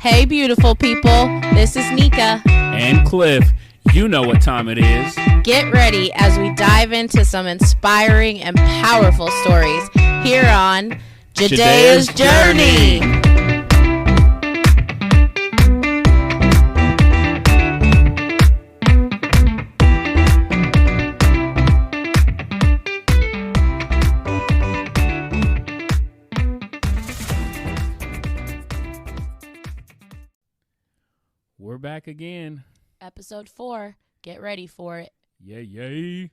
Hey, beautiful people. This is Nika. And Cliff. You know what time it is. Get ready as we dive into some inspiring and powerful stories here on Jadea's Journey. We're back again. Episode 4. Get ready for it. Yay.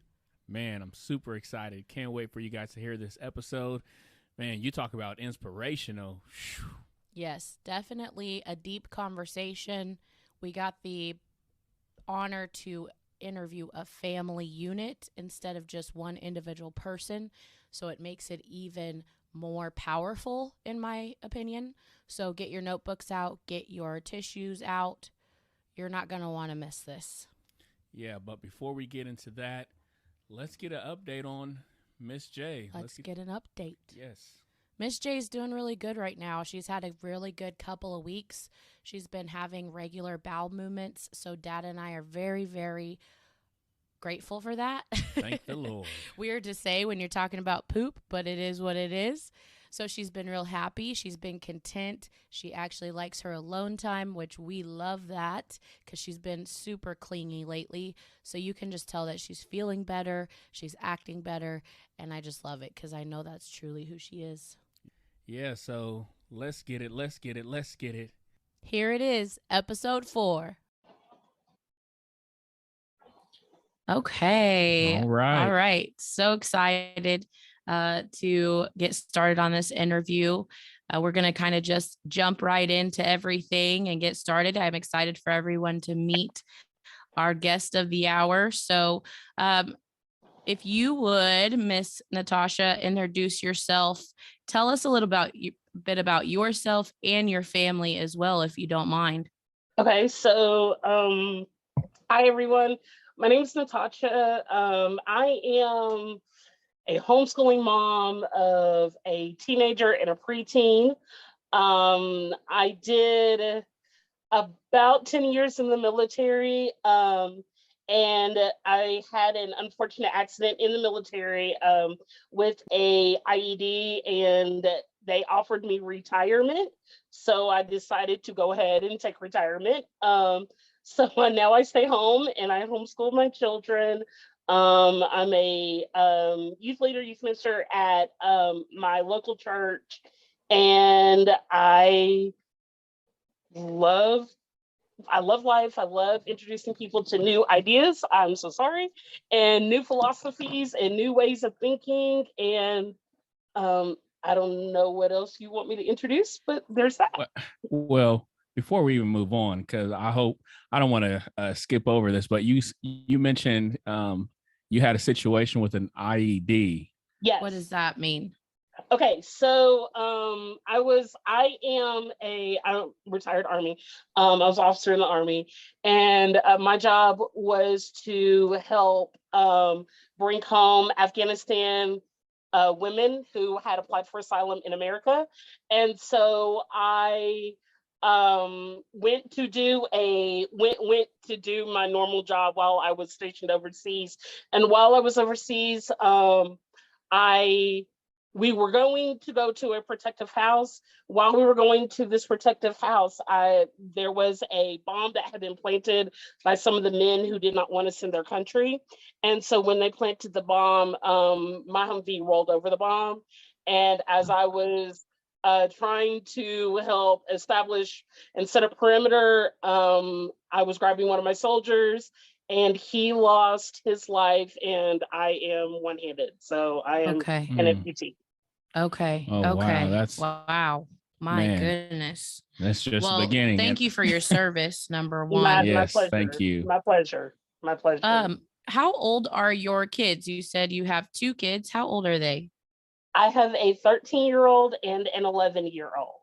Man, I'm super excited. Can't wait for you guys to hear this episode. Man, you talk about inspirational. Whew. Yes, definitely a deep conversation. We got the honor to interview a family unit instead of just one individual person. So it makes it even more powerful, in my opinion. So get your notebooks out, get your tissues out. You're not going to want to miss this. Yeah, but before we get into that, let's get an update on Miss J. Let's get an update. Yes. Miss J's doing really good right now. She's had a really good couple of weeks. She's been having regular bowel movements. So Dad and I are very, very grateful for that. Thank the Lord. Weird to say when you're talking about poop, but it is what it is. So she's been real happy. She's been content. She actually likes her alone time, which we love that because she's been super clingy lately. So you can just tell that she's feeling better. She's acting better. And I just love it because I know that's truly who she is. Yeah, so let's get it. Here it is, episode 4. Okay. All right. So excited to get started on this interview. We're going to kind of just jump right into everything and get started. I'm excited for everyone to meet our guest of the hour. So if you would, Miss Natasha, introduce yourself. Tell us a little bit about yourself and your family as well, if you don't mind. Okay, so hi everyone. My name is Natasha. I am a homeschooling mom of a teenager and a preteen. I did about 10 years in the military, and I had an unfortunate accident in the military with a IED, and they offered me retirement. So I decided to go ahead and take retirement. So now I stay home and I homeschool my children. I'm a youth leader, youth minister at my local church, and I love life. I love introducing people to new ideas. I'm so sorry, and new philosophies and new ways of thinking. And I don't know what else you want me to introduce, but there's that. Well, before we even move on, because I don't want to skip over this, but you mentioned you had a situation with an IED. Yes. What does that mean? Okay, so I'm retired Army. I was an officer in the Army, and my job was to help bring home Afghanistan women who had applied for asylum in America. And so I went to do my normal job while I was stationed overseas. And while I was overseas, we were going to go to a protective house. While we were going to this protective house, there was a bomb that had been planted by some of the men who did not want us in their country. And so when they planted the bomb, my Humvee rolled over the bomb. And as I was trying to help establish and set a perimeter, I was grabbing one of my soldiers, and he lost his life, and I am one-handed. So I am an amputee. Okay. Oh, okay. Wow. My Man. goodness. That's just the beginning. Thank you for your service, number one. Yes, my pleasure. Thank you. My pleasure. How old are your kids? You said you have 2 kids. How old are they? I have a 13-year-old and an 11-year-old.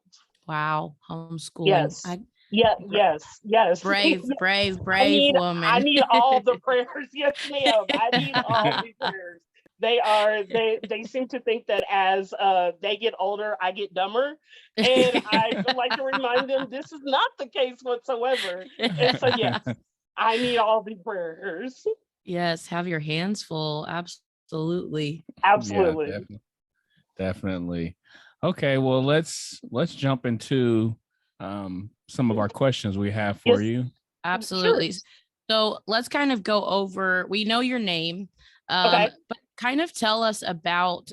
Wow. Homeschooling. Yes. Yes. Brave woman. I need all the prayers. Yes, ma'am. I need all the prayers. They seem to think that as they get older, I get dumber. And I like to remind them this is not the case whatsoever. And so yes, I need all the prayers. Yes, have your hands full. Absolutely. Absolutely. Yeah, definitely. Okay, well let's jump into some of our questions we have for Yes. you. Absolutely. Sure. So let's kind of go over, we know your name, Okay. but kind of tell us about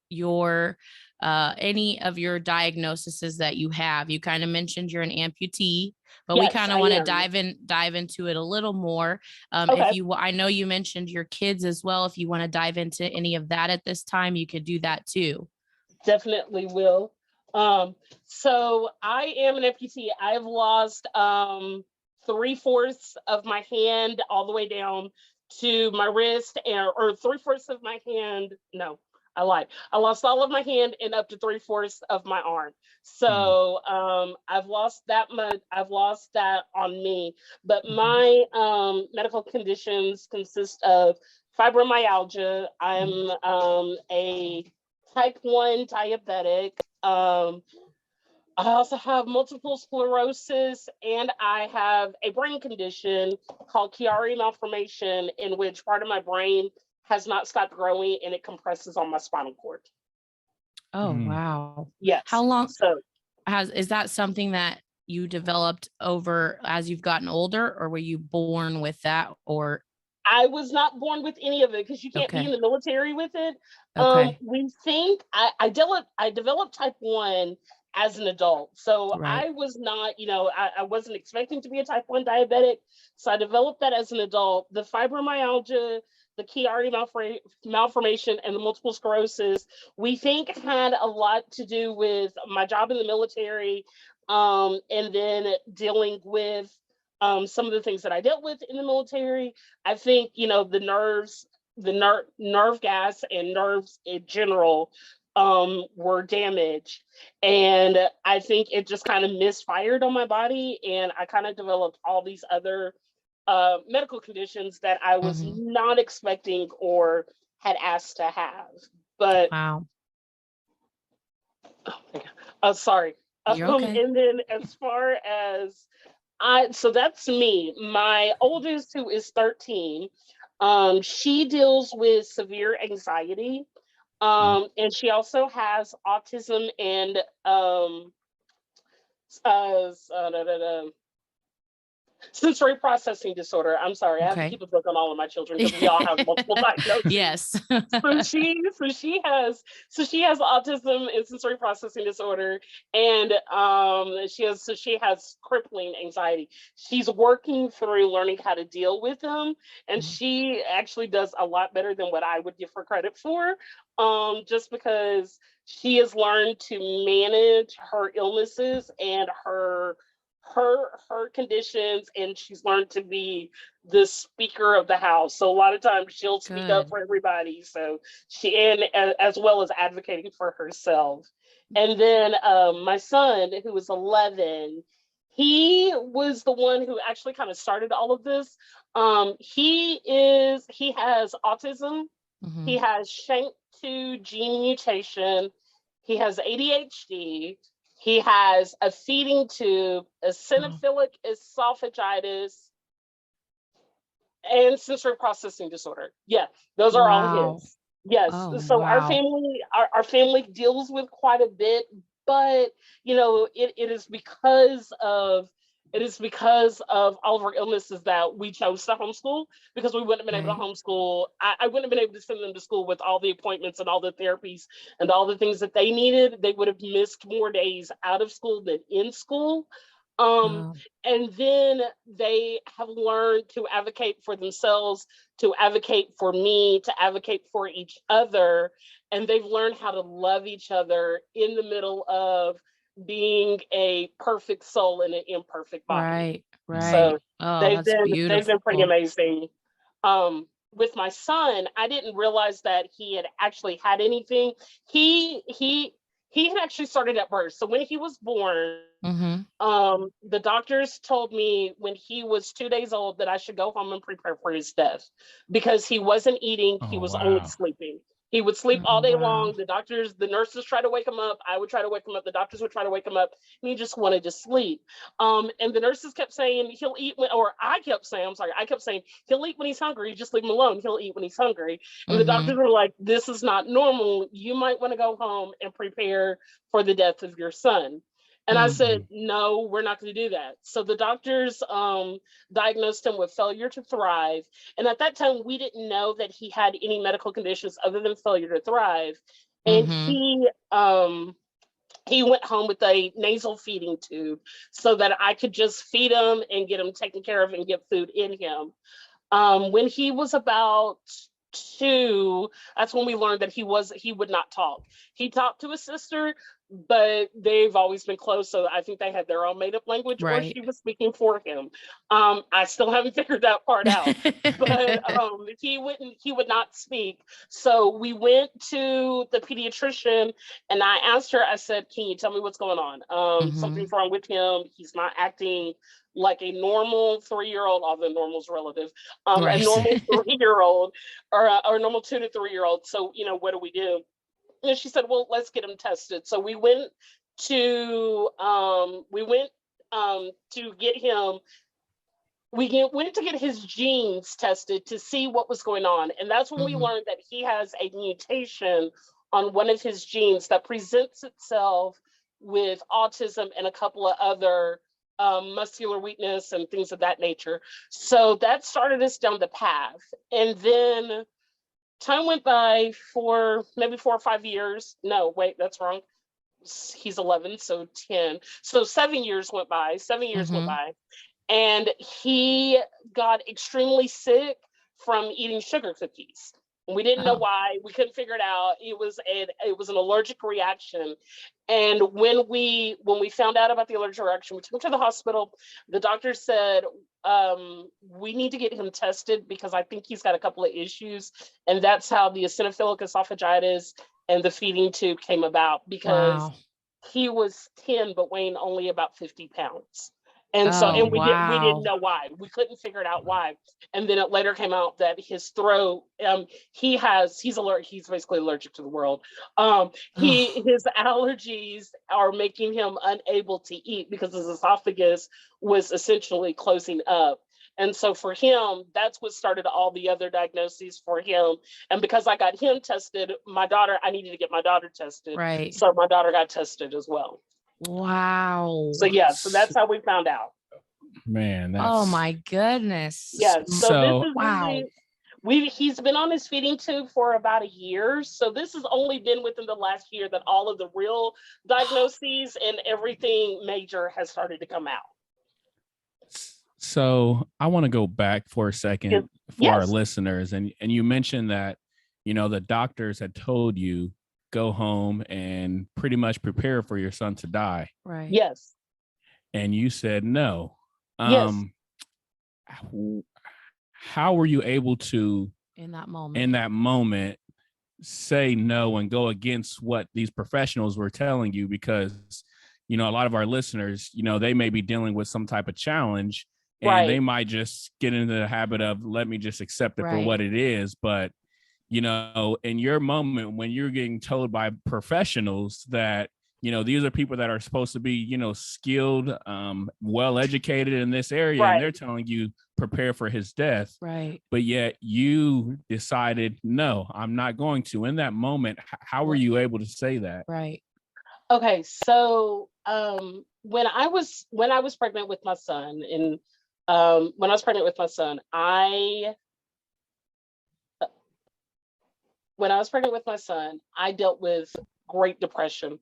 your any of your diagnoses that you have. You kind of mentioned you're an amputee, but we Yes, kind of I want to am. dive into it a little more. If Okay. you, I know you mentioned your kids as well. If you want to dive into any of that at this time, you could do that too. Definitely will. So I am an amputee. I've lost 3/4 of my hand all the way down to my wrist, and or 3/4 of my hand. No, I lied. I lost all of my hand and up to 3/4 of my arm. Mm. So I've lost that much. I've lost that on me. But Mhm. my medical conditions consist of fibromyalgia. I'm a type 1 diabetic. I also have multiple sclerosis, and I have a brain condition called Chiari malformation, in which part of my brain has not stopped growing and it compresses on my spinal cord. Oh, Mm. wow. How Yes. long So is that something that you developed over as you've gotten older, or were you born with that? Or I was not born with any of it because you can't be in okay, the military with it. okay, We think I developed type 1 as an adult. So right. I was not, I wasn't expecting to be a type 1 diabetic. So I developed that as an adult. The fibromyalgia, the Chiari malformation, and the multiple sclerosis, we think had a lot to do with my job in the military, and then dealing with some of the things that I dealt with in the military. I think, the nerves, nerve gas and nerves in general were damaged. And I think it just kind of misfired on my body. And I kind of developed all these other medical conditions that I was Mhm. not expecting or had asked to have. But, Wow. oh my God, sorry. You're okay. And then as far as so that's me. My oldest, who is 13, she deals with severe anxiety. Mm. And she also has autism and uh, uh, sensory processing disorder. I'm sorry, I have to Okay. keep a book on all of my children because we all have multiple diagnoses. Yes. So she has autism and sensory processing disorder, and she has crippling anxiety. She's working through learning how to deal with them, and Mhm. she actually does a lot better than what I would give her credit for, just because she has learned to manage her illnesses and her conditions, and she's learned to be the speaker of the house. So a lot of times she'll speak up Good. for everybody. So as well as advocating for herself. And then my son, who was 11, he was the one who actually kind of started all of this. He has autism. He Mhm. has SHANK2 gene mutation. He has ADHD. He has a feeding tube, Oh, eosinophilic esophagitis, and sensory processing disorder. Yeah, those are all wow. his. Yes. Oh, So our wow. family, our family deals with quite a bit, but it is because of all of our illnesses that we chose to homeschool, because we wouldn't have been able to Right. homeschool. I wouldn't have been able to send them to school with all the appointments and all the therapies and all the things that they needed. They would have missed more days out of school than in school. Um, Wow. and then they have learned to advocate for themselves, to advocate for me, to advocate for each other. And they've learned how to love each other in the middle of being a perfect soul in an imperfect body. Right. Mm. Right. So Oh, they've that's been they've been pretty beautiful. amazing. With my son, I didn't realize that he had actually had anything. He He had actually started at birth. So when he was born, Mm-hmm. the doctors told me when he was 2 days old that I should go home and prepare for his death because he wasn't eating, he Oh was only wow. sleeping. He would sleep all Oh, day wow. long. The nurses try to wake him up. I would try to wake him up. The doctors would try to wake him up. And he just wanted to sleep. And the nurses kept saying he'll eat when, or I kept saying, I'm sorry, I kept saying he'll eat when he's hungry. Just leave him alone. He'll eat when he's hungry. And the Mm-hmm. doctors were like, this is not normal. You might want to go home and prepare for the death of your son. And I said, Mhm. no, we're not going to do that. So the doctors diagnosed him with failure to thrive. And at that time, we didn't know that he had any medical conditions other than failure to thrive. And Mm-hmm. he went home with a nasal feeding tube so that I could just feed him and get him taken care of and get food in him. When he was about 2, that's when we learned that he would not talk. He talked to his sister, but they've always been close, so I think they had their own made up language, or Right. she was speaking for him. I still haven't figured that part out, but he would not speak. So we went to the pediatrician, and I asked her. I said, "Can you tell me what's going on? Mm-hmm. Something's wrong with him. He's not acting like a normal 3-year-old, although normal's relative, a Right. normal 3-year-old or a normal 2 to 3-year-old. So, what do we do?" And she said, "Well, let's get him tested." So we went to get him. Went to get his genes tested to see what was going on, and that's when we Mm-hmm. learned that he has a mutation on one of his genes that presents itself with autism and a couple of other muscular weakness and things of that nature. So that started us down the path, and then time went by for maybe 4 or 5 years. No, wait, that's wrong. He's 11, so 10. So 7 years went by. 7 years went Mm-hmm. by, and he got extremely sick from eating sugar cookies. We didn't know Oh. why. We couldn't figure it out. It was an allergic reaction. And when we found out about the allergic reaction, we took him to the hospital. The doctor said, we need to get him tested because I think he's got a couple of issues. And that's how the eosinophilic esophagitis and the feeding tube came about, because Wow. he was 10 but weighing only about 50 pounds. And so, Oh, and we didn't wow. know why. We couldn't figure it out why. And then it later came out that his throat, he's basically allergic to the world. Oh, His allergies are making him unable to eat because his esophagus was essentially closing up. And so for him, that's what started all the other diagnoses for him. And because I got him tested, I needed to get my daughter tested. right. So my daughter got tested as well. Wow. So yeah, so that's how we found out. Man, Oh that's my goodness. Yeah, so this so is Wow. he's been on his feeding tube for about a year. So this has only been within the last year that all of the real diagnoses and everything major has started to come out. so I want to go back for a second for our Yes, listeners, and you mentioned that the doctors had told you go home and pretty much prepare for your son to die, Right. yes, and you said no. yes. um how were you able to In that moment. in that moment say no and go against what these professionals were telling you? Because a lot of our listeners, they may be dealing with some type of challenge, and they Right, might just get into the habit of, let me just accept it for Right. what it is. But in your moment when you're getting told by professionals that these are people that are supposed to be skilled, well educated in this area, and they're right. telling you prepare for his death, Right. but yet you decided, no, I'm not going to. In that moment, how were Right. you able to say that? Right. Okay, so when I was pregnant with my son, and when I was pregnant with my son, I dealt with Great Depression.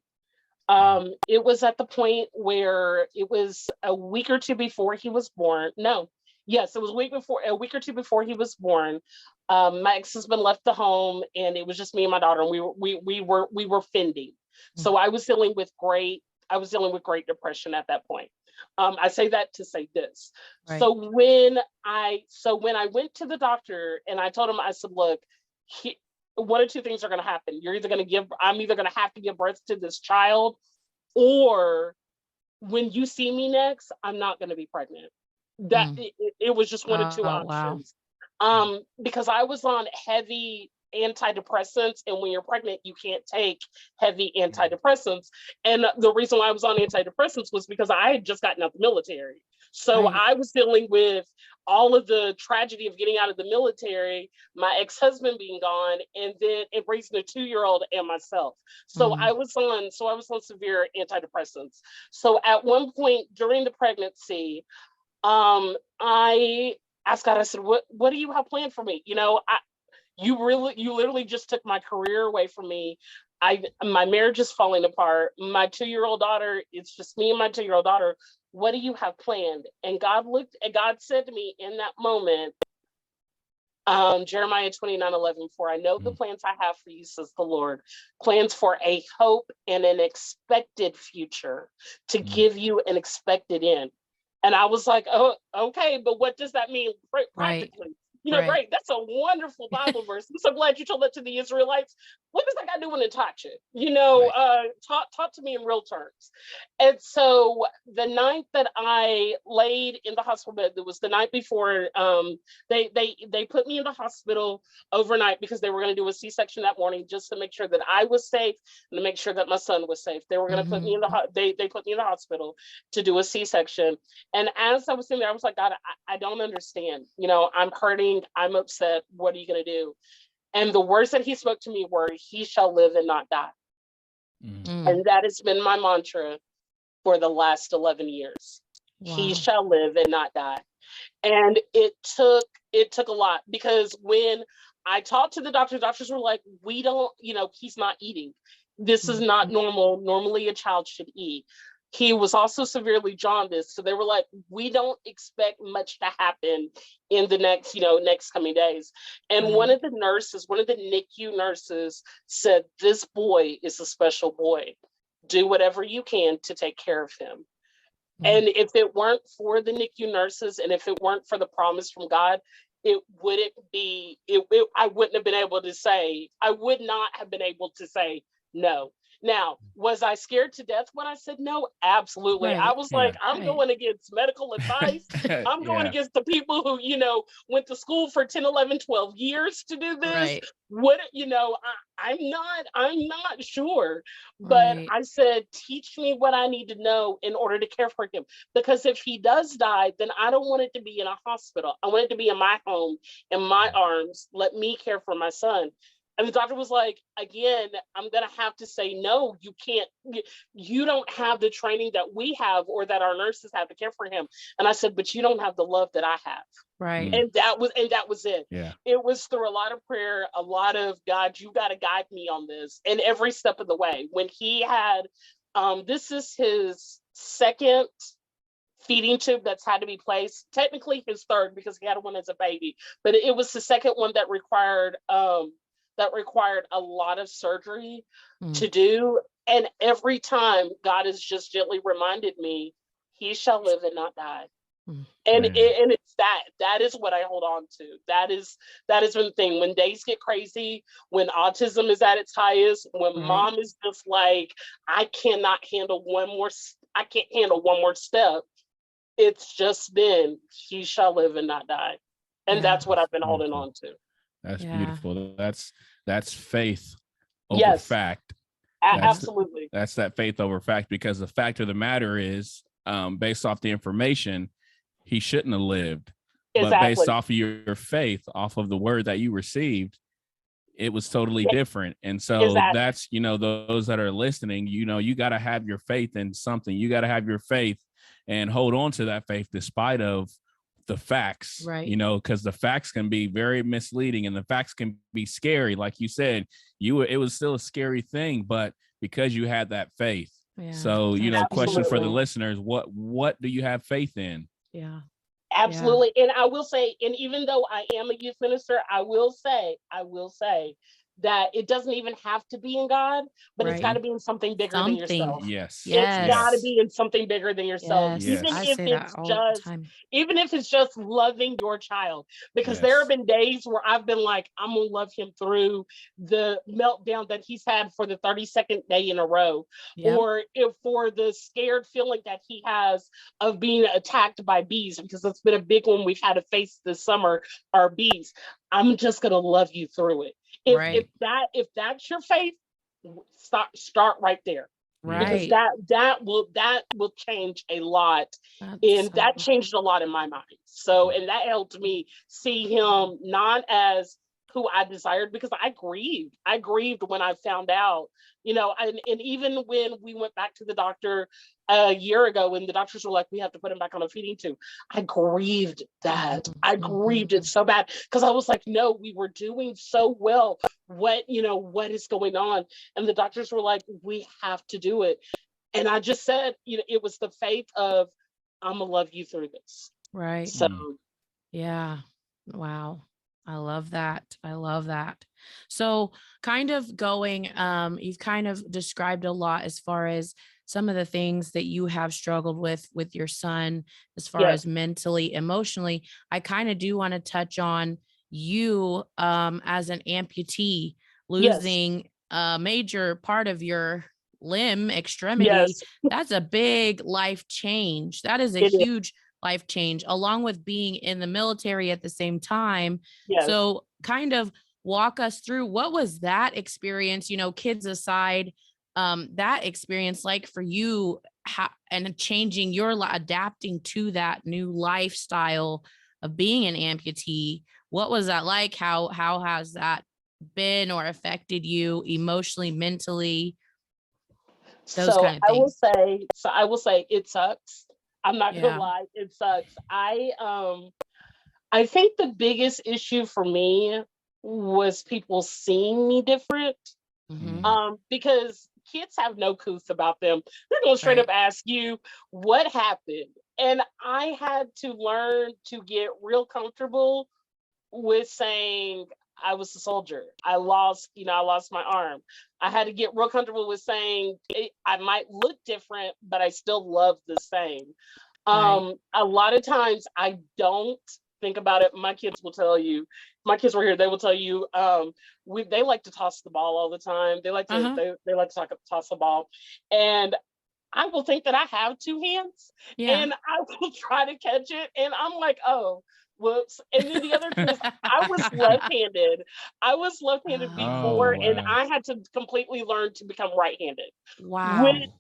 It was at the point where it was a week or two before he was born. No, yes, it was a week or two before he was born. My ex-husband left the home, and it was just me and my daughter, and we were fending. So I was dealing with Great Depression at that point. I say that to say this. Right. So when I went to the doctor and I told him, I said, look, one of two things are going to happen. I'm either going to have to give birth to this child, or when you see me next, I'm not going to be pregnant. It was just one of two options. Wow. Because I was on heavy antidepressants, and when you're pregnant, you can't take heavy antidepressants. And the reason why I was on antidepressants was because I had just gotten out of the military. So I was dealing with all of the tragedy of getting out of the military, my ex-husband being gone, and then raising a 2-year-old and myself. So I was on severe antidepressants. So at one point during the pregnancy, I asked God, I said, what do you have planned for me? You literally just took my career away from me. My marriage is falling apart. My 2-year-old daughter, it's just me and my 2-year-old daughter. What do you have planned? And God said to me in that moment, Jeremiah 29:11, for I know the plans I have for you, says the Lord, plans for a hope and an expected future, to give you an expected end. And I was like, oh, okay, but what does that mean practically? Great. That's a wonderful Bible verse. I'm so glad you told that to the Israelites. What does that got to do with Natasha? Talk to me in real terms. And so the night that I laid in the hospital bed, it was the night before they put me in the hospital overnight because they were going to do a C-section that morning just to make sure that I was safe and to make sure that my son was safe. They were going to put me in they put me in the hospital to do a C-section. And as I was sitting there, I was like, God, I don't understand. I'm hurting. I'm upset. What are you going to do? And the words that he spoke to me were, he shall live and not die. And that has been my mantra for the last 11 years. Wow. He shall live and not die. And it took a lot, because when I talked to the doctors were like, we don't, he's not eating. This is not normal. Normally a child should eat. He was also severely jaundiced. So they were like, we don't expect much to happen in the next coming days. And one of the NICU nurses said, this boy is a special boy. Do whatever you can to take care of him. And if it weren't for the NICU nurses, and if it weren't for the promise from God, I would not have been able to say no. Now, was I scared to death when I said no? Absolutely. Right. I was like, I'm going against medical advice. I'm going against the people who, went to school for 10, 11, 12 years to do this. Right. What, I'm not sure. But I said, teach me what I need to know in order to care for him. Because if he does die, then I don't want it to be in a hospital. I want it to be in my home, in my arms. Let me care for my son. And the doctor was like, again, I'm going to have to say, no, you can't. You don't have the training that we have or that our nurses have to care for him. And I said, but you don't have the love that I have. Right. And that was it. Yeah. It was through a lot of prayer, a lot of, God, you got to guide me on this. And every step of the way, when he had, this is his second feeding tube that's had to be placed, technically his third, because he had one as a baby, but it was the second one that required a lot of surgery to do. And every time God has just gently reminded me, he shall live and not die. And it's that is what I hold on to. That is the thing. When days get crazy, when autism is at its highest, when mom is just like, I can't handle one more step. It's just been, he shall live and not die. And that's what I've been holding on to. That's beautiful. That's faith over fact. Absolutely. That's that faith over fact, because the fact of the matter is, based off the information, he shouldn't have lived. Exactly. But based off of your faith, off of the word that you received, it was totally different. And so that's, those that are listening, you got to have your faith in something. You got to have your faith and hold on to that faith despite of the facts, right? Because the facts can be very misleading and the facts can be scary. Like you said, it was still a scary thing, but because you had that faith. Yeah, so, question for the listeners, what do you have faith in? Yeah. Absolutely. Yeah. And I will say, and even though I am a youth minister, I will say that it doesn't even have to be in God, but it's got to be in something bigger than yourself. Yes. It's got to be in something bigger than yourself, Yes. even I if say it's that all the just, time. even if it's just loving your child. Because there have been days where I've been like, I'm gonna love him through the meltdown that he's had for the 32nd day in a row, or if for the scared feeling that he has of being attacked by bees, because that's been a big one we've had to face this summer, are bees. I'm just gonna love you through it. If that's your faith, start right there. Because that will change a lot. And that changed a lot in my mind. So, and that helped me see him not as who I desired, because I grieved when I found out, and even when we went back to the doctor a year ago, when the doctors were like, we have to put him back on a feeding tube, I grieved that. I grieved it so bad, because I was like, no, we were doing so well. What is going on? And the doctors were like, we have to do it. And I just said, it was the faith of, I'm gonna love you through this. Right. So yeah. Wow. I love that. I love that. So kind of going, you've kind of described a lot as far as some of the things that you have struggled with your son, as far as mentally, emotionally. I kind of do want to touch on you as an amputee, losing a major part of your limb, extremity. That's a big life change. That is a huge life change, along with being in the military at the same time. So kind of walk us through, what was that experience, kids aside, that experience like for you, and changing your adapting to that new lifestyle of being an amputee. What was that like? How has that been or affected you emotionally, mentally? Those kind of things. I will say it sucks. I'm not gonna lie, it sucks. I think the biggest issue for me was people seeing me different. Because kids have no couth about them. They're gonna straight up ask you what happened. And I had to learn to get real comfortable with saying I was a soldier. I lost my arm. I had to get real comfortable with saying I might look different, but I still love the same. A lot of times I don't think about it. My kids will tell you, my kids were here, they will tell you, they like to toss the ball all the time. They like to they like to toss the ball. And I will think that I have two hands and I will try to catch it. And I'm like, oh, whoops. And then the other thing is I was left-handed. Before, and I had to completely learn to become right-handed. Which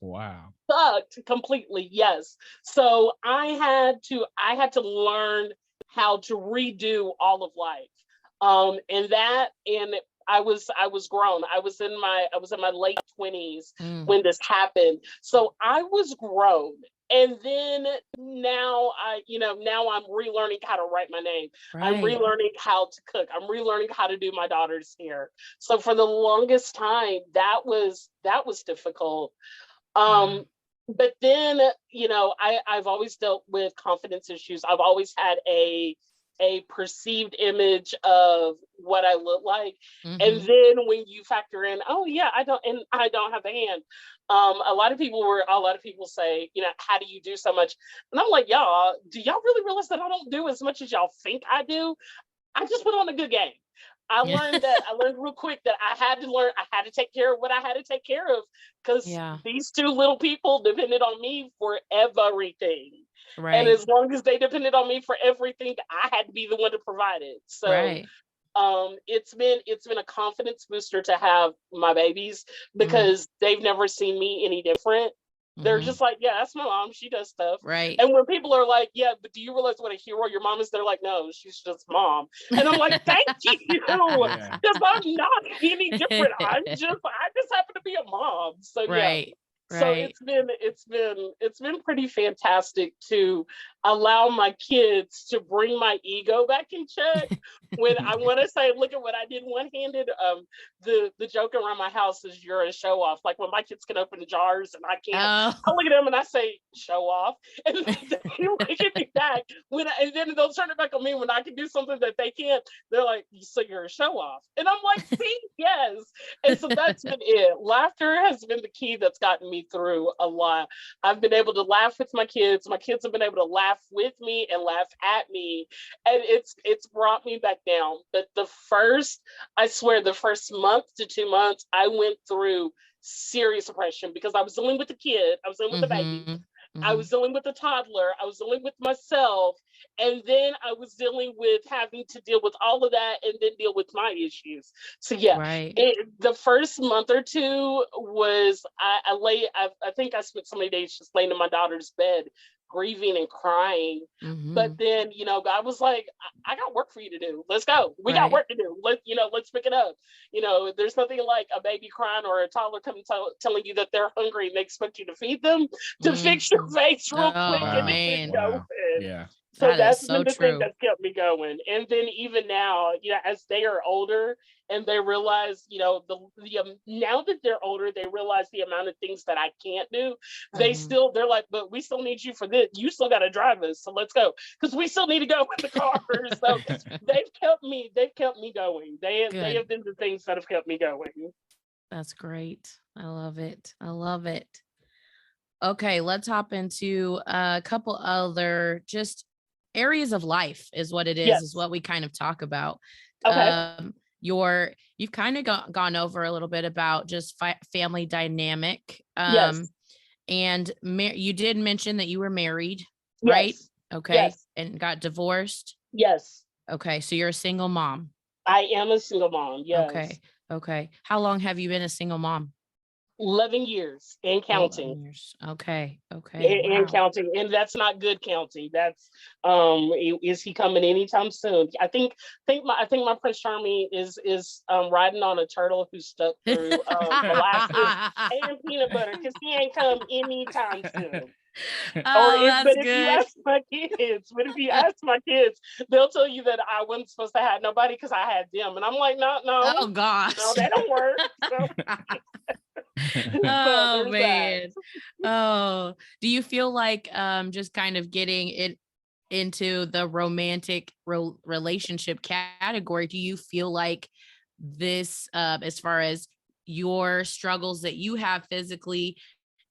sucked completely, yes. So I had to learn how to redo all of life. And I was grown. I was in my late 20s when this happened. So I was grown. And then now I'm relearning how to write my name. I'm relearning how to cook. I'm relearning how to do my daughter's hair. So for the longest time, that was difficult. But then, I've always dealt with confidence issues. I've always had a perceived image of what I look like. And then when you factor in, oh yeah, I don't have a hand. A lot of people say, how do you do so much? And I'm like, y'all, do y'all really realize that I don't do as much as y'all think I do? I just put on a good game. I learned real quick that I had to take care of what I had to take care of, because these two little people depended on me for everything. And as long as they depended on me for everything, I had to be the one to provide it. So it's been a confidence booster to have my babies, because they've never seen me any different. They're just like, yeah, that's my mom. She does stuff. And when people are like, yeah, but do you realize what a hero your mom is? They're like, no, she's just mom. And I'm like, thank you. Because I'm not any different. I just happen to be a mom. So So it's been pretty fantastic to allow my kids to bring my ego back in check. When I want to say, look at what I did one-handed. The joke around my house is you're a show off. Like when my kids can open the jars and I can't, I look at them and I say, show off. And they look at me back and then they'll turn it back on me when I can do something that they can't. They're like, so you're a show off. And I'm like, see, yes. And so that's been it. Laughter has been the key that's gotten me through a lot. I've been able to laugh with my kids. My kids have been able to laugh with me and laugh at me. And it's brought me back down. But I swear the first month to 2 months, I went through serious depression because I was dealing with the kid, I was dealing with the baby, I was dealing with the toddler, I was dealing with myself, and then I was dealing with having to deal with all of that and then deal with my issues. So yeah, the first month or two was I think I spent so many days just laying in my daughter's bed grieving and crying. But then, God was like, I got work for you to do. Let's go. We got work to do. Let's pick it up. There's nothing like a baby crying or a toddler coming telling you that they're hungry and they expect you to feed them to fix your face real quick and then go. Yeah. So that's been the thing that's kept me going. And then even now, as they are older and they realize, now that they're older, they realize the amount of things that I can't do. They're like, but we still need you for this. You still got to drive us. So let's go. Because we still need to go in the car. So they've kept me going. They have been the things that have kept me going. That's great. I love it. Okay, let's hop into a couple other just areas of life is what it is what we kind of talk about. Okay. You've kind of gone over a little bit about just family dynamic. And you did mention that you were married, right? Okay. Yes. And got divorced. Yes. Okay. So you're a single mom. I am a single mom. Yes. Okay. How long have you been a single mom? 11 years and counting. 11 years. Okay. And counting. And that's not good counting. That's is he coming anytime soon? I think my Prince Charming is riding on a turtle who's stuck through molasses and peanut butter because he ain't come anytime soon. If you ask my kids, they'll tell you that I wasn't supposed to have nobody because I had them. And I'm like, no. Oh gosh. No, that don't work. So. Oh man. Oh, do you feel like just kind of getting it into the romantic relationship category, do you feel like this as far as your struggles that you have physically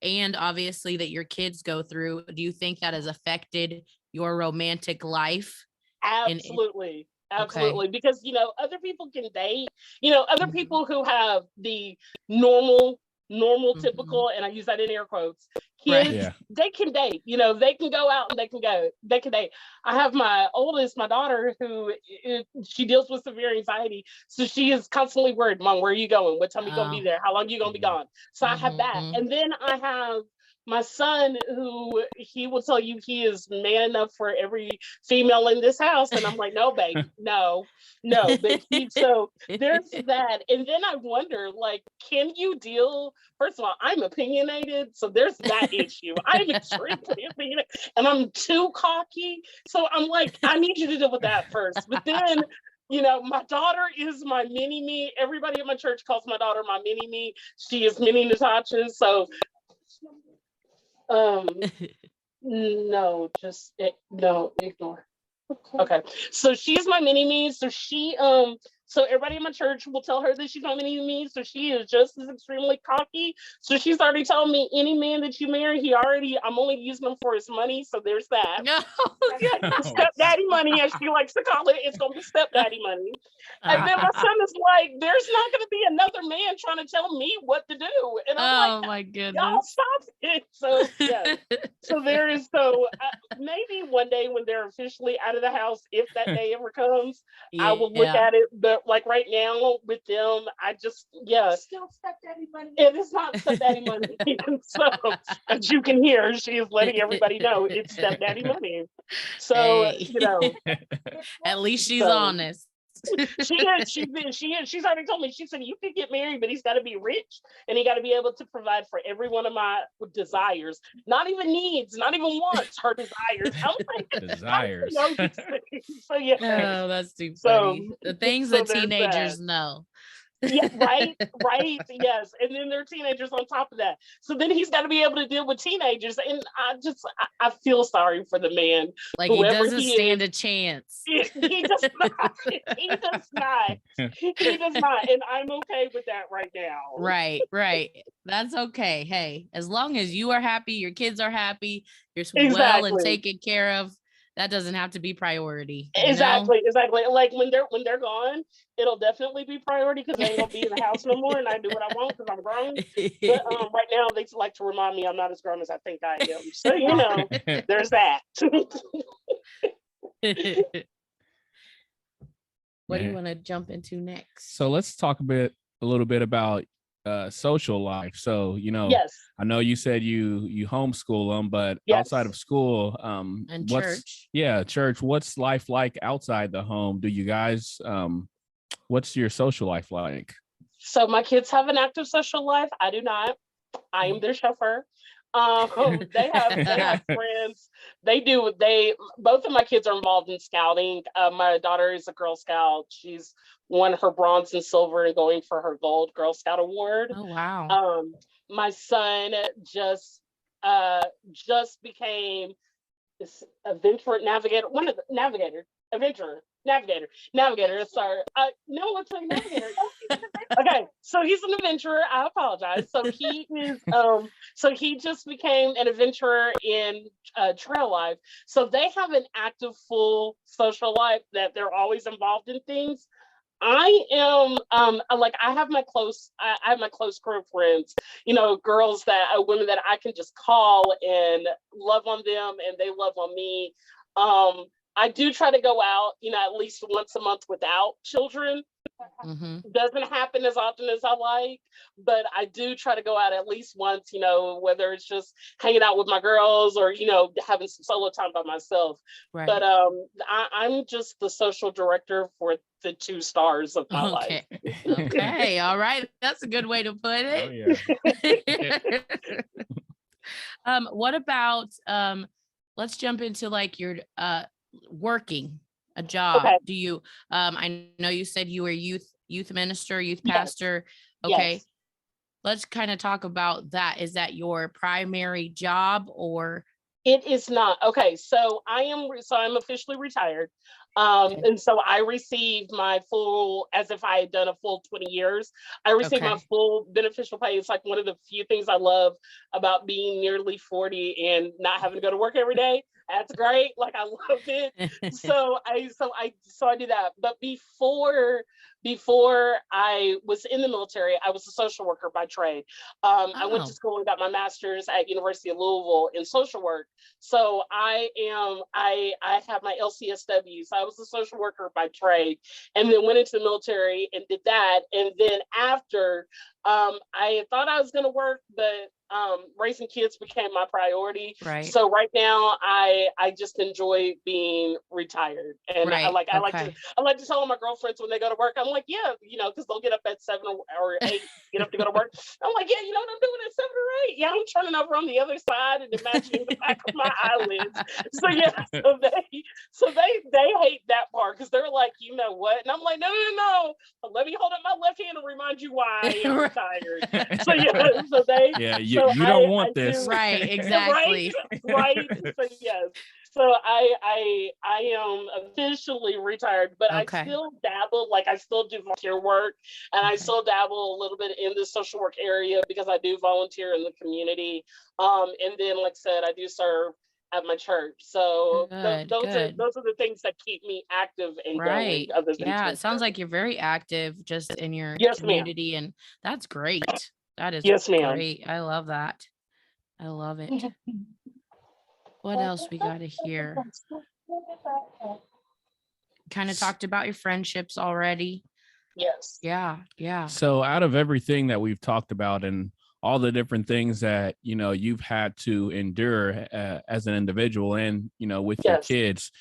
and obviously that your kids go through, do you think that has affected your romantic life? Absolutely. Absolutely. Okay. Because, other people can date, other people who have the normal, typical, and I use that in air quotes, kids, they can date, they can go out and they can date. I have my daughter, who she deals with severe anxiety. So she is constantly worried, Mom, where are you going? What time are you going to be there? How long are you going to be gone? So I have that. And then I have my son, who he will tell you he is man enough for every female in this house. And I'm like, no, babe, no. But so there's that. And then I wonder, can you deal? First of all, I'm opinionated. So there's that issue. I'm extremely opinionated and I'm too cocky. So I'm like, I need you to deal with that first. But then, my daughter is my mini me. Everybody at my church calls my daughter my mini me. She is mini Natasha. So no, ignore. Okay. So she's my mini me. So so everybody in my church will tell her that she's my mini me. So she is just as extremely cocky. So she's already told me, any man that you marry, I'm only using him for his money. So there's that. No. Stepdaddy money, as she likes to call it. It's gonna be stepdaddy money. And then my son is like, there's not gonna be another man trying to tell me what to do. And I'm like, my goodness, y'all stop it. So yeah. So maybe one day when they're officially out of the house, if that day ever comes, I will look at it. But right now with them, I just still stepdaddy money. It is not stepdaddy money. So as you can hear, she is letting everybody know it's stepdaddy money. So at least she's honest. She is. She's already told me. She said, you could get married, but he's got to be rich and he got to be able to provide for every one of my desires, not even needs, not even wants, her desires. I'm like, desires. So yeah. Oh, that's too funny. The things that teenagers know. Yeah, right, right, yes. And then they're teenagers on top of that. So then he's got to be able to deal with teenagers. And I feel sorry for the man, Like he whoever doesn't he stand is. a chance. He does not. He does not. He does not. And I'm okay with that right now. Right, right. That's okay. Hey, as long as you are happy, your kids are happy, you're well and Exactly. taken care of, that doesn't have to be priority, Exactly, exactly. Like when they're gone, it'll definitely be priority because they ain't gonna be in the house no more, and I do what I want because I'm grown. But right now, they like to remind me I'm not as grown as I think I am. So there's that. What do you want to jump into next? So let's talk a little bit about social life. So, Yes. I know you said you homeschool them, but Yes. outside of school, And church. What's life like outside the home? Do you guys, what's your social life like? So my kids have an active social life. I do not. I am their chauffeur. They have friends. Both of my kids are involved in scouting. My daughter is a Girl Scout. She's won her bronze and silver and going for her gold Girl Scout award. Oh wow. My son just became this adventure navigator, one of the navigator. Sorry, no, let's say navigator. Okay, so he's an adventurer. I apologize. So he is. So he just became an adventurer in trail life. So they have an active, full social life that they're always involved in things. I am like I have my close crew of friends, girls women that I can just call and love on them and they love on me. I do try to go out, at least once a month without children. Mm-hmm. Doesn't happen as often as I like, but I do try to go out at least once, whether it's just hanging out with my girls or, having some solo time by myself. Right. But I'm just the social director for the 2 stars of my life. Okay. All right. That's a good way to put it. Oh, yeah. What about let's jump into like your working a job. Okay. Do you I know you said you were youth minister, youth pastor. Yes. Okay. Yes. Let's kind of talk about that. Is that your primary job or? It is not. Okay, so I'm officially retired. And so I received my full, as if I had done a full 20 years. I received my full beneficial pay. It's like one of the few things I love about being nearly 40 and not having to go to work every day. That's great. Like I love it. So I do that. But before I was in the military, I was a social worker by trade. I went to school and got my master's at University of Louisville in social work. So I have my LCSW. So I was a social worker by trade, and then went into the military and did that. And then after, I thought I was going to work, but raising kids became my priority. Right. So right now I just enjoy being retired. And I like to tell all my girlfriends when they go to work, I'm like, yeah, because they'll get up at 7 or 8, get up to go to work. I'm like, yeah, you know what I'm doing at 7 or 8? Yeah, I'm turning over on the other side and imagining the back of my eyelids. So yeah, so they hate that part because they're like, you know what? And I'm like, no. Let me hold up my left hand and remind you why I am retired. So yeah, so they you don't want this. Right, exactly. Right. So yes. So I am officially retired, but I still dabble, like I still do volunteer work, and I still dabble a little bit in the social work area because I do volunteer in the community. And then, like I said, I do serve at my church. So those are the things that keep me active and going. Other than it sounds like you're very active just in your community, and that's great. That is great. I love that. I love it. What else we got to hear? Kind of talked about your friendships already. Yes. Yeah. So out of everything that we've talked about and all the different things that, you've had to endure as an individual and, with your kids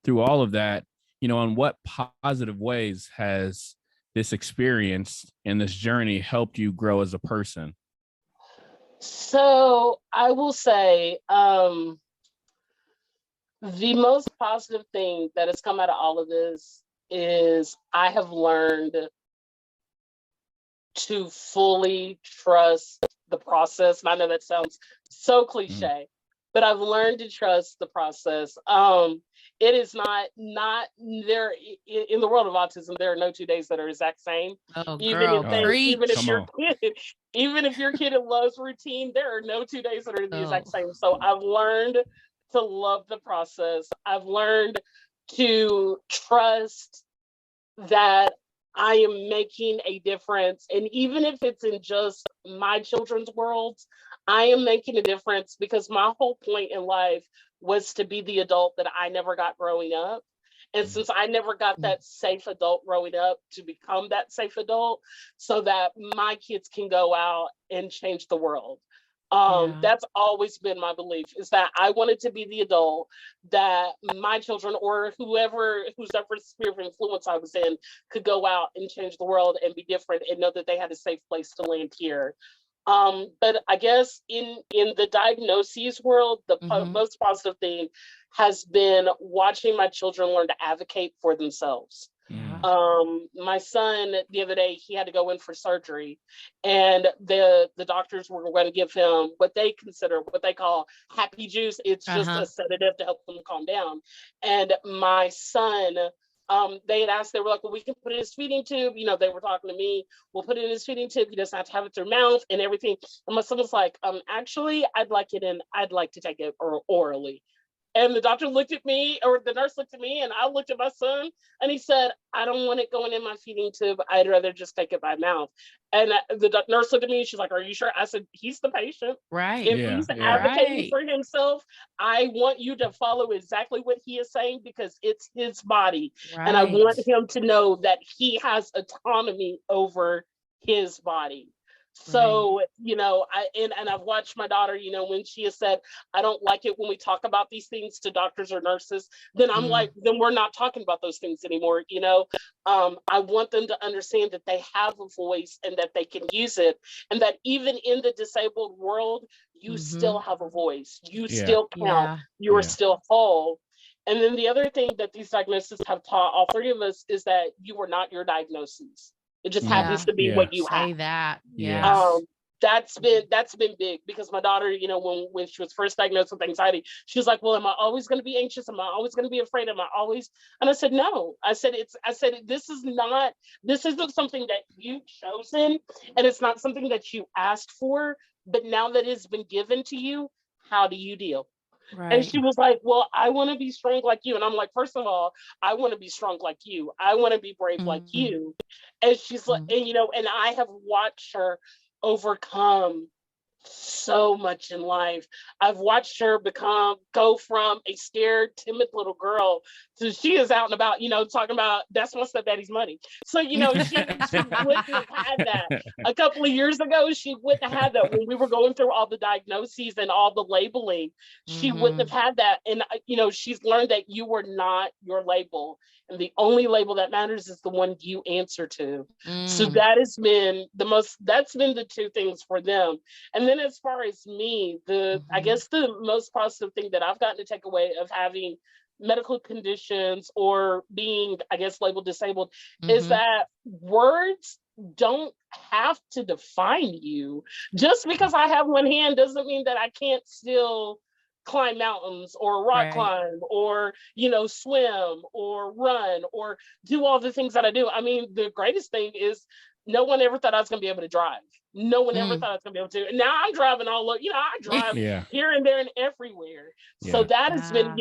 through all of that, in what positive ways has this experience and this journey helped you grow as a person? So I will say, the most positive thing that has come out of all of this is I have learned to fully trust the process. And I know that sounds so cliche, but I've learned to trust the process. It is not there in the world of autism. There are no 2 days that are exact same. Oh, girl, Even if Come your kid loves routine, there are no 2 days that are the exact Oh. same. So I've learned to love the process. I've learned to trust that I am making a difference. And even if it's in just my children's worlds, I am making a difference, because my whole point in life was to be the adult that I never got growing up. And since I never got that safe adult growing up, to become that safe adult so that my kids can go out and change the world. That's always been my belief, is that I wanted to be the adult that my children, or whose ever sphere of influence I was in, could go out and change the world and be different and know that they had a safe place to land here. But I guess in the diagnoses world, the most positive thing has been watching my children learn to advocate for themselves. My son, the other day, he had to go in for surgery, and the doctors were going to give him what they call happy juice. It's just a sedative to help them calm down. And my son, they had asked, they were like, well, we can put it in his feeding tube. They were talking to me. We'll put it in his feeding tube. He doesn't have to have it through mouth and everything. And my son was like, actually, I'd like to take it orally. And the doctor looked at me, or the nurse looked at me, and I looked at my son, and he said, I don't want it going in my feeding tube. I'd rather just take it by mouth. And the nurse looked at me, and she's like, are you sure? I said, he's the patient. Right. If he's advocating for himself, I want you to follow exactly what he is saying, because it's his body. Right. And I want him to know that he has autonomy over his body. So, I've watched my daughter, when she has said, I don't like it when we talk about these things to doctors or nurses, then I'm like, then we're not talking about those things anymore. I want them to understand that they have a voice and that they can use it. And that even in the disabled world, you still have a voice. You still count. You are still whole. And then the other thing that these diagnoses have taught all three of us is that you are not your diagnoses. It just happens to be what you have. Say that. That's been big, because my daughter, when she was first diagnosed with anxiety, she was like, well, am I always going to be anxious? Am I always going to be afraid? Am I always? And I said, no. I said, this isn't something that you've chosen, and it's not something that you asked for, but now that it's been given to you, how do you deal? Right. And she was like, well, I want to be strong like you. And I'm like, first of all, I want to be strong like you. I want to be brave like you. And she's like, and I have watched her overcome so much in life. I've watched her go from a scared, timid little girl to she is out and about, talking about that's my stepdaddy's money. So, she wouldn't have had that a couple of years ago. She wouldn't have had that when we were going through all the diagnoses and all the labeling. She wouldn't have had that. And, she's learned that you were not your label. And the only label that matters is the one you answer to. So that has been that's been the two things for them. And then as far as me, I guess the most positive thing that I've gotten to take away of having medical conditions or being, I guess, labeled disabled is that words don't have to define you. Just because I have one hand doesn't mean that I can't still climb mountains or rock climb or, swim or run or do all the things that I do. I mean, the greatest thing is no one ever thought I was going to be able to drive. No one ever thought I was going to be able to. And now I'm driving all over, I drive here and there and everywhere. So that has been,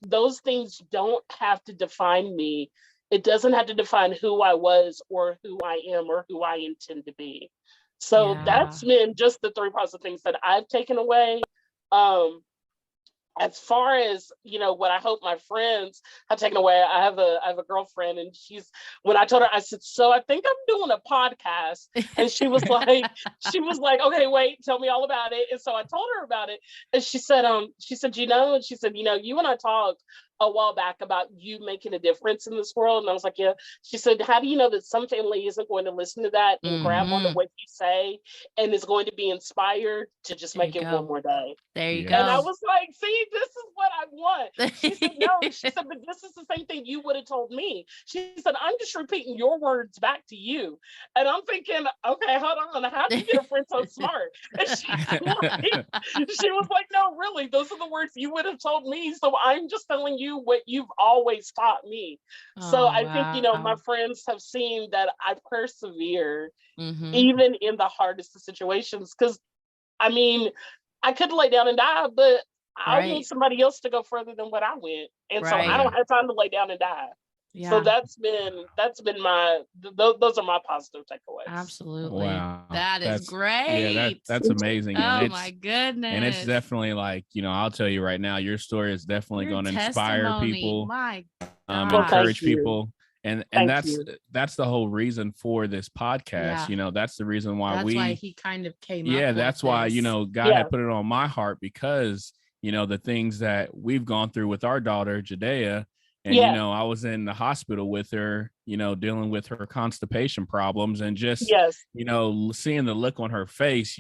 those things don't have to define me. It doesn't have to define who I was or who I am or who I intend to be. So that's been just the three positive things that I've taken away. As far as, what I hope my friends have taken away, I have a girlfriend, and when I told her, I said, so I think I'm doing a podcast. And she was like, okay, wait, tell me all about it. And so I told her about it. And she said, and she said, you and I talked a while back about you making a difference in this world. And I was like, yeah. She said, how do you know that some family isn't going to listen to that and grab onto what you say and is going to be inspired to just make it one more day? There you go. And I was like, see, this is what I want. She said, no. She said, but this is the same thing you would have told me. She said, I'm just repeating your words back to you. And I'm thinking, okay, hold on. How do you get a friend so smart? And she was like, no, really, those are the words you would have told me. So I'm just telling you what you've always taught me. So I think, my friends have seen that I persevere even in the hardest of situations. Because I mean, I could lay down and die, but I want somebody else to go further than what I went. And so I don't have time to lay down and die. Yeah. So that's been my, those are my positive takeaways. Absolutely. Wow. That's great. Yeah, that's amazing. Oh my goodness. And it's definitely like, I'll tell you right now, your story is definitely going to inspire people, encourage people. And that's the whole reason for this podcast. Yeah. That's the reason why that's why he kind of came up that's with why, this. God had put it on my heart because, the things that we've gone through with our daughter, Jadea. And, I was in the hospital with her, dealing with her constipation problems and just, seeing the look on her face,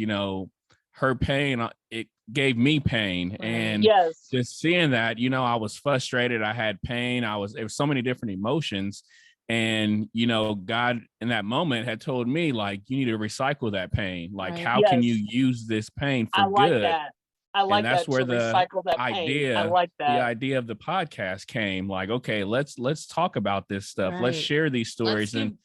her pain, it gave me pain. Right. And just seeing that, I was frustrated. I had pain. It was so many different emotions. And, God in that moment had told me, like, you need to recycle that pain. Like, how can you use this pain for good? That. I like that. That's where the idea, the idea of the podcast came. Like, okay, let's talk about this stuff. Right. Let's share these stories and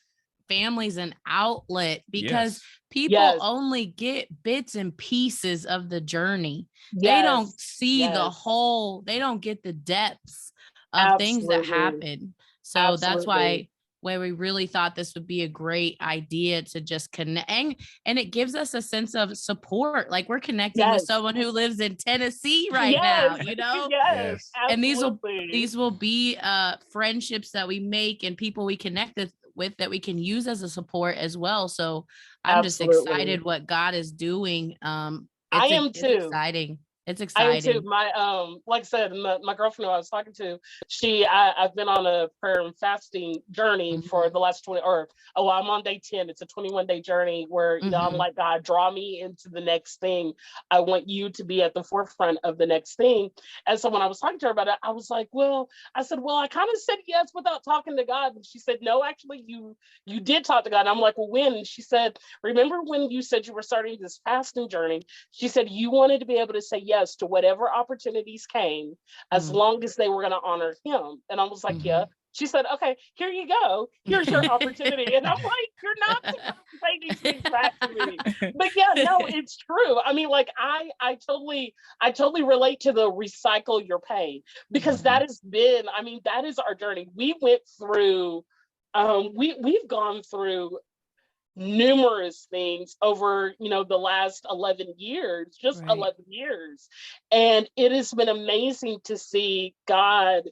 families an outlet because people only get bits and pieces of the journey. They don't see the whole. They don't get the depths of things that happen. So that's why we really thought this would be a great idea to just connect. And it gives us a sense of support. Like we're connecting with someone who lives in Tennessee right now, Yes. And these will be friendships that we make and people we connect with that we can use as a support as well. So I'm just excited what God is doing. I am too. It's exciting. It's exciting. I am too. My like I said, my girlfriend who I was talking to, I've been on a prayer and fasting journey for the last I'm on day 10. It's a 21-day journey where I'm like, God, draw me into the next thing. I want you to be at the forefront of the next thing. And so when I was talking to her about it, I was like, I kind of said yes without talking to God. And she said, no, actually you did talk to God. And I'm like, well, when? And she said, remember when you said you were starting this fasting journey? She said you wanted to be able to say yes to whatever opportunities came as long as they were going to honor him. And I was like, yeah. She said, okay, here you go. Here's your opportunity. And I'm like, you're not supposed to say these things back to me. But it's true. I mean, like I totally relate to the recycle your pain because that is our journey. We went through, we've gone through numerous things over the last 11 years, 11 years, and it has been amazing to see God.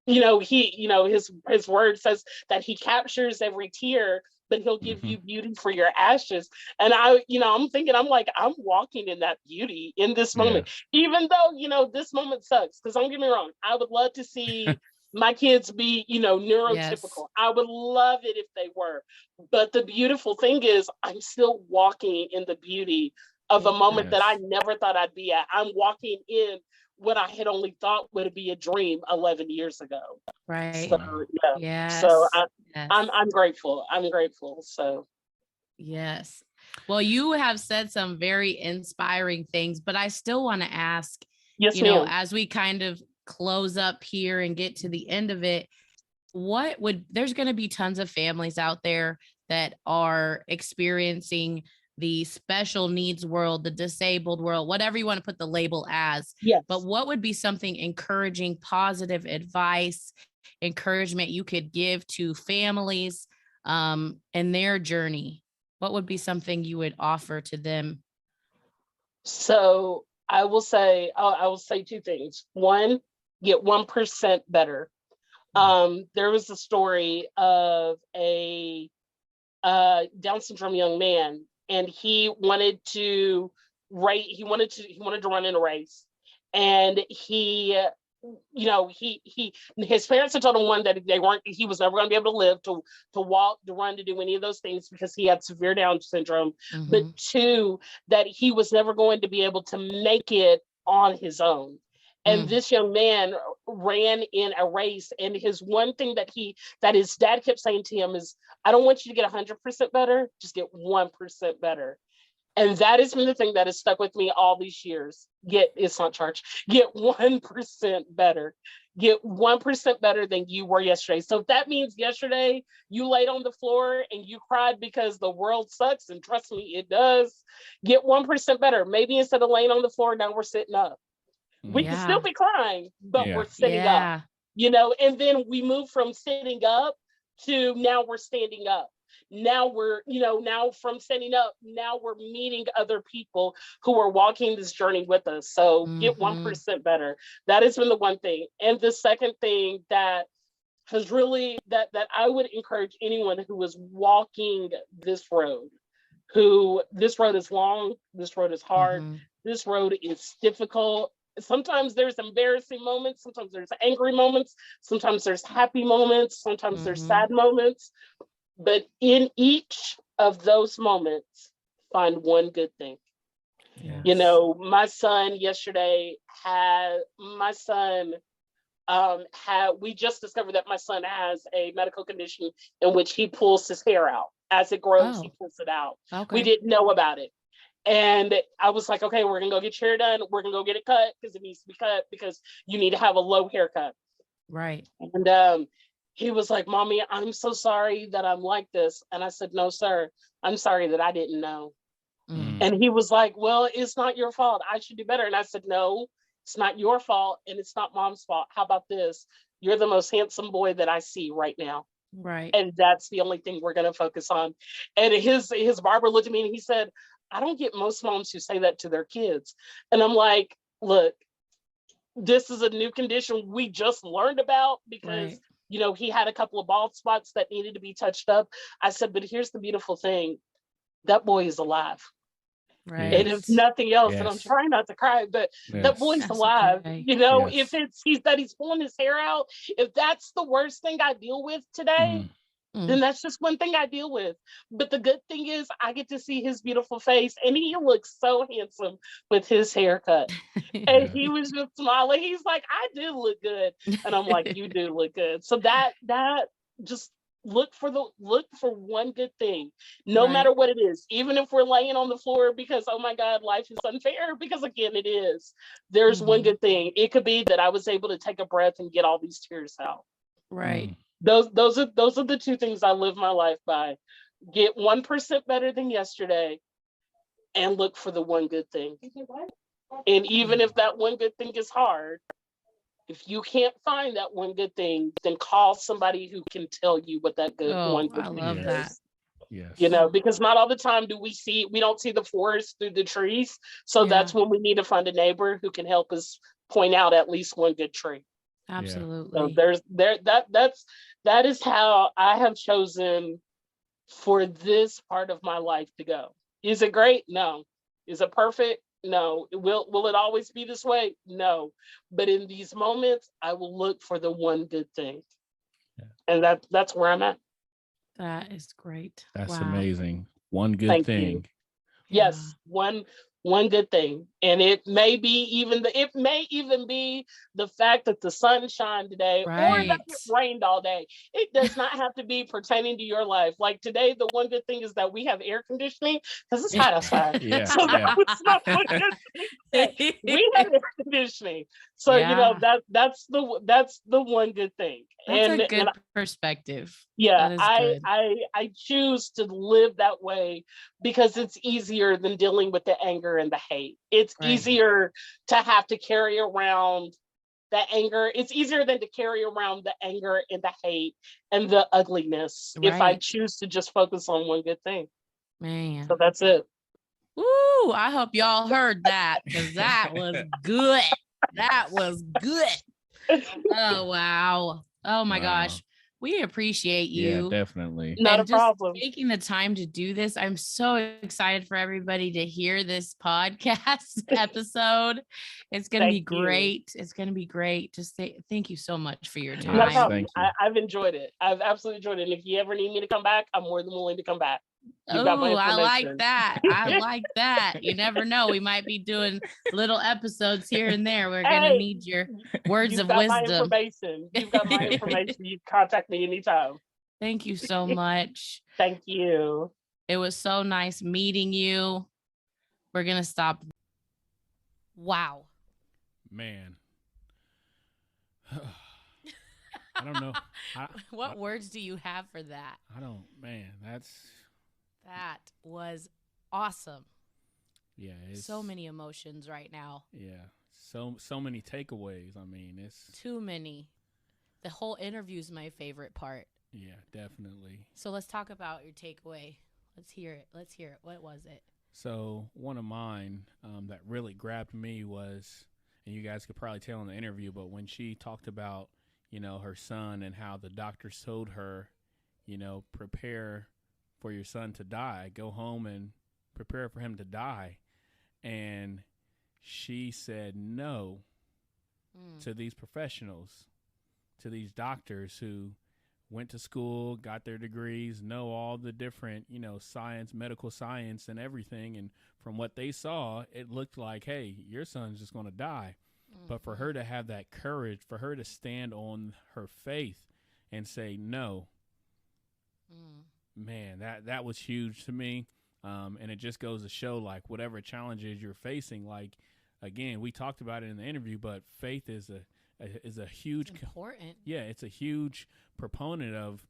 His word says that he captures every tear, but he'll give you beauty for your ashes. And I'm thinking, I'm walking in that beauty in this moment, even though this moment sucks, because don't get me wrong, I would love to see my kids be, neurotypical. Yes. I would love it if they were. But the beautiful thing is I'm still walking in the beauty of a moment that I never thought I'd be at. I'm walking in what I had only thought would be a dream 11 years ago. Right. So, So I'm grateful. I'm grateful. So. Yes. Well, you have said some very inspiring things, but I still want to ask, ma'am. As we kind of close up here and get to the end of it, there's going to be tons of families out there that are experiencing the special needs world, the disabled world, whatever you want to put the label as. Yes. But what would be something encouraging, positive advice, encouragement you could give to families in their journey? What would be something you would offer to them? So I will say two things. One, get 1% better. There was a story of a Down syndrome young man, and he wanted to run in a race, and he his parents had told him, one, that he was never going to be able to live to walk, to run, to do any of those things because he had severe Down syndrome. But two, that he was never going to be able to make it on his own. And this young man ran in a race, and his one thing that his dad kept saying to him is, I don't want you to get 100% better, just get 1% better. And that has been the thing that has stuck with me all these years. It's not church. Get 1% better. Get 1% better than you were yesterday. So if that means yesterday you laid on the floor and you cried because the world sucks, and trust me, it does, get 1% better. Maybe instead of laying on the floor, now we're sitting up. We can still be crying, but we're sitting up, and then we move from sitting up to now we're standing up. Now we're, now from standing up, now we're meeting other people who are walking this journey with us. So get 1% better. That has been the one thing. And the second thing that has really, that I would encourage anyone who is walking this road, this road is long, this road is hard, this road is difficult. Sometimes there's embarrassing moments, sometimes there's angry moments, sometimes there's happy moments, sometimes there's sad moments. But in each of those moments, find one good thing. Yes. My son yesterday we just discovered that my son has a medical condition in which he pulls his hair out. As it grows, he pulls it out. Okay. We didn't know about it. And I was like, okay, we're gonna go get your hair done. We're gonna go get it cut because it needs to be cut because you need to have a low haircut. Right. And he was like, Mommy, I'm so sorry that I'm like this. And I said, no, sir, I'm sorry that I didn't know. And he was like, well, it's not your fault. I should do better. And I said, no, it's not your fault. And it's not Mom's fault. How about this? You're the most handsome boy that I see right now. Right. And that's the only thing we're going to focus on. And his barber looked at me and he said, I don't get most moms who say that to their kids. And I'm like, look, this is a new condition we just learned about because, he had a couple of bald spots that needed to be touched up. I said, but here's the beautiful thing. That boy is alive. Right. And if nothing else, and I'm trying not to cry, but that boy's alive. Okay. If he's pulling his hair out, if that's the worst thing I deal with today, then that's just one thing I deal with. But the good thing is I get to see his beautiful face, and he looks so handsome with his haircut. And he was just smiling. He's like, I do look good. And I'm like, you do look good. So that just look for one good thing, no matter what it is, even if we're laying on the floor because, oh my God, life is unfair, because again, it is. There's one good thing. It could be that I was able to take a breath and get all these tears out. Right. Those are the two things I live my life by. Get 1% better than yesterday and look for the one good thing. And even if that one good thing is hard, if you can't find that one good thing, then call somebody who can tell you what that one good thing is. I love that. Yes. Because not all the time we don't see the forest through the trees. So that's when we need to find a neighbor who can help us point out at least one good tree. Absolutely. So that is how I have chosen for this part of my life to go. Is it great? No. Is it perfect? No. Will it always be this way? No. But in these moments, I will look for the one good thing. And that's where I'm at. That is great. That's amazing. One good thing. Yes, one good thing. And it may even be the fact that the sun shined today, or that it rained all day. It does not have to be pertaining to your life. Like today, the one good thing is that we have air conditioning because it's hot outside. So that was not one good thing. We have air conditioning. So that's the one good thing. That's a good perspective. Yeah, I choose to live that way because it's easier than dealing with the anger and the hate. It's easier to have to carry around the anger. It's easier than to carry around the anger and the hate and the ugliness if I choose to just focus on one good thing. Man. So that's it. Ooh, I hope y'all heard that, because that was good. That was good. Oh, wow. Oh my gosh. We appreciate you. Yeah, definitely. Not a problem. Taking the time to do this. I'm so excited for everybody to hear this podcast episode. It's going to be great. It's going to be great. Just thank you so much for your time. Not a problem. I've enjoyed it. I've absolutely enjoyed it. And if you ever need me to come back, I'm more than willing to come back. You've got my Oh, I like information. that. I like that. You never know. We might be doing little episodes here and there. We're going to Hey, need your words you've of got my wisdom. information. You've got my information. You can contact me anytime. Thank you so much. Thank you. It was so nice meeting you. We're going to stop. Wow. Man. I don't know. What words do you have for that? I don't, man, That was awesome. Yeah. It's, so many emotions right now. Yeah. So many takeaways. I mean, it's too many. The whole interview is my favorite part. Yeah, definitely. So let's talk about your takeaway. Let's hear it. What was it? So one of mine that really grabbed me was, and you guys could probably tell in the interview, but when she talked about, her son and how the doctors told her, prepare for your son to die, go home and prepare for him to die. And she said no to these professionals, to these doctors who went to school, got their degrees, know all the different, science, medical science and everything. And from what they saw, it looked like, hey, your son's just going to die. But for her to have that courage, for her to stand on her faith and say no, man, that was huge to me. And it just goes to show, like, whatever challenges you're facing, like, again, we talked about it in the interview, but faith is a huge, it's important. Yeah, it's a huge proponent of,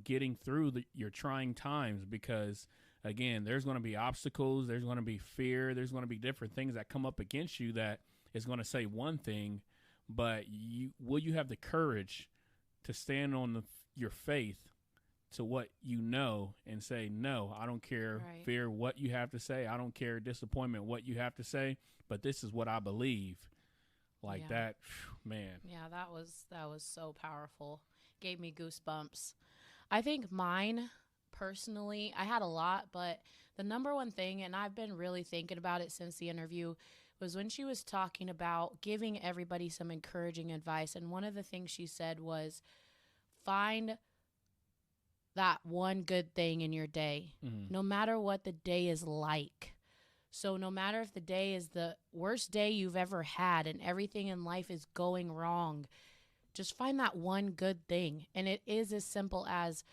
getting through your trying times, because again, there's going to be obstacles, there's going to be fear, there's going to be different things that come up against you that is going to say one thing, but will you have the courage to stand on your faith to what you know and say, no, I don't care, right, fear what you have to say, I don't care, disappointment what you have to say, but this is what I believe. Like that, man. Yeah, that was so powerful. Gave me goosebumps. I think mine, personally, I had a lot, but the number one thing, and I've been really thinking about it since the interview, was when she was talking about giving everybody some encouraging advice. And one of the things she said was, find that one good thing in your day, no matter what the day is like. So no matter if the day is the worst day you've ever had and everything in life is going wrong, just find that one good thing. And it is as simple as,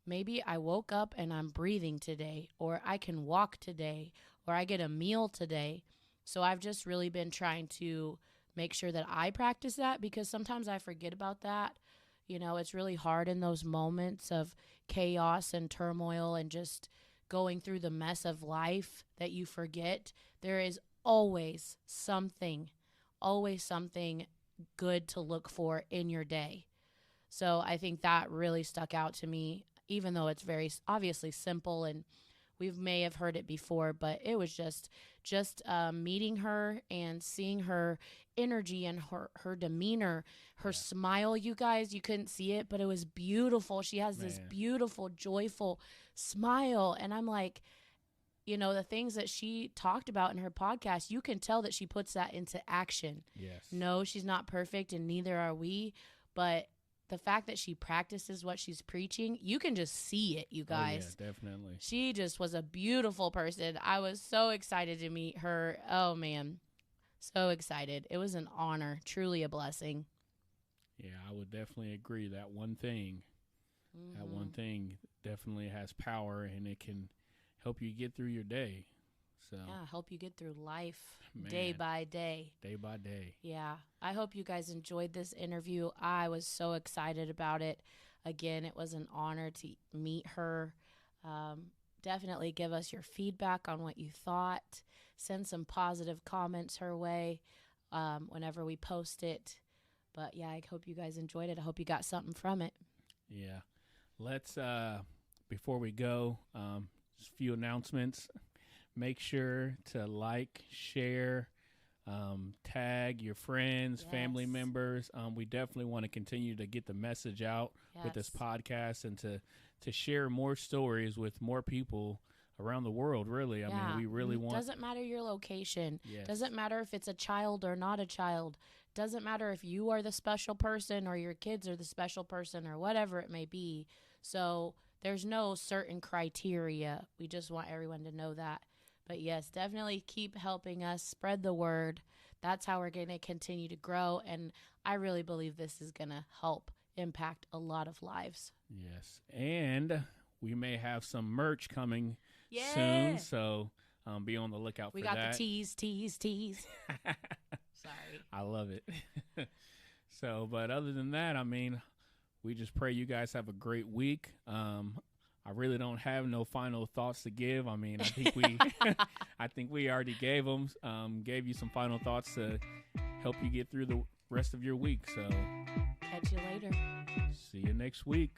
maybe I woke up and I'm breathing today, or I can walk today, or I get a meal today. So I've just really been trying to make sure that I practice that, because sometimes I forget about that. It's really hard in those moments of chaos and turmoil and just going through the mess of life that you forget. There is always something good to look for in your day. So I think that really stuck out to me, even though it's very obviously simple and we may have heard it before, but it was just meeting her and seeing her energy and her demeanor, her smile. You guys, you couldn't see it, but it was beautiful. She has this beautiful, joyful smile. And I'm like, the things that she talked about in her podcast, you can tell that she puts that into action. Yes. No, she's not perfect, and neither are we, but the fact that she practices what she's preaching, you can just see it, you guys. Oh, yeah, definitely. She just was a beautiful person. I was so excited to meet her. Oh, man. So excited. It was an honor, truly a blessing. Yeah, I would definitely agree. That one thing definitely has power, and it can help you get through your day. So yeah, help you get through life, day by day. Day by day. Yeah. I hope you guys enjoyed this interview. I was so excited about it. Again, it was an honor to meet her. Definitely give us your feedback on what you thought. Send some positive comments her way whenever we post it. But yeah, I hope you guys enjoyed it. I hope you got something from it. Yeah. Let's, before we go, just a few announcements. Make sure to like, share, tag your friends, family members. We definitely want to continue to get the message out with this podcast, and to share more stories with more people around the world, really. I mean, we really want... Doesn't matter your location. Yes. Doesn't matter if it's a child or not a child. Doesn't matter if you are the special person or your kids are the special person or whatever it may be. So there's no certain criteria. We just want everyone to know that. But yes, definitely keep helping us spread the word. That's how we're going to continue to grow. And I really believe this is going to help impact a lot of lives. Yes. And we may have some merch coming soon. So be on the lookout for that. We got the tease. Sorry. I love it. So, but other than that, I mean, we just pray you guys have a great week. I really don't have no final thoughts to give. I mean, I think we already gave you some final thoughts to help you get through the rest of your week. So catch you later. See you next week.